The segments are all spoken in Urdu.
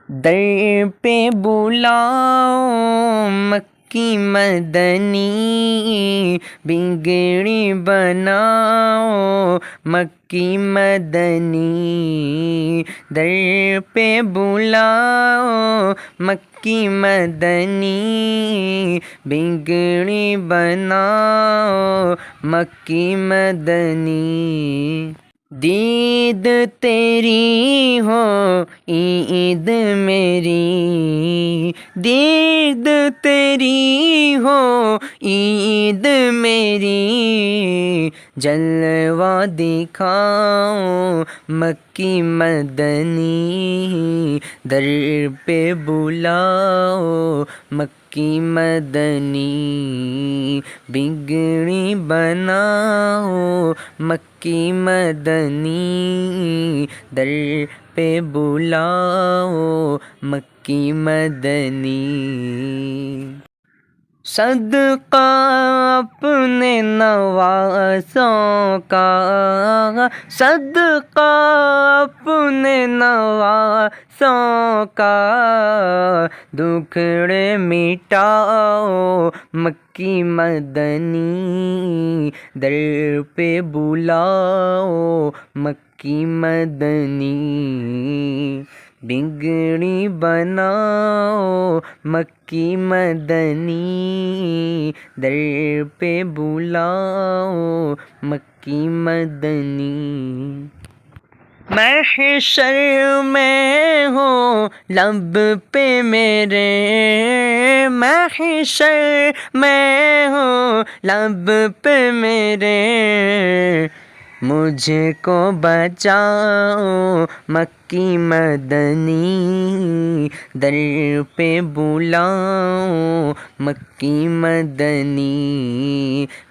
در پہ بلاؤ مکی مدنی، بگڑی بناؤ مکی مدنی، در پہ بلاؤ مکی مدنی، بگڑی بناؤ مکی مدنی، دید تیری ہو عید میری، دید تیری ہو عید میری، جلوہ دکھاؤ مکی مدنی، در پہ بلاؤ مکی مدنی، بگڑی بناؤ مکی مدنی، در پہ بلاؤ مکی مدنی، صدقہ اپنے نواسوں کا، صدقہ اپنے نواسوں کا، دکھڑے مٹاؤ مکی مدنی، در پہ بلاؤ مکی مدنی، بگڑی بناؤ مکی مدنی، در پہ بلاؤ مکی مدنی، محشر میں ہو لب پہ میرے، محشر میں ہو لب پہ میرے، مجھ کو بچاؤ مکی مدنی، در پہ بلاؤ مکی مدنی،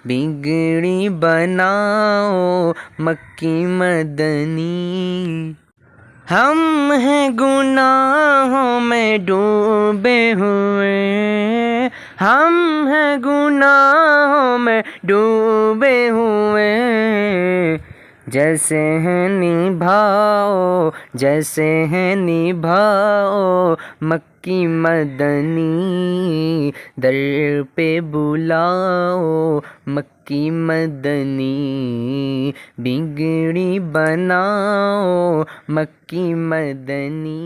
بگڑی بناؤ مکی مدنی، ہم ہیں گناہوں میں ڈوبے ہوئے، ہم ہیں گناہوں میں ڈوبے ہوئے، جیسے ہیں نبھاؤ، جیسے ہیں نبھاؤ مکی مدنی، در پہ بلاؤ مکی مدنی، بگڑی بناؤ مکی مدنی۔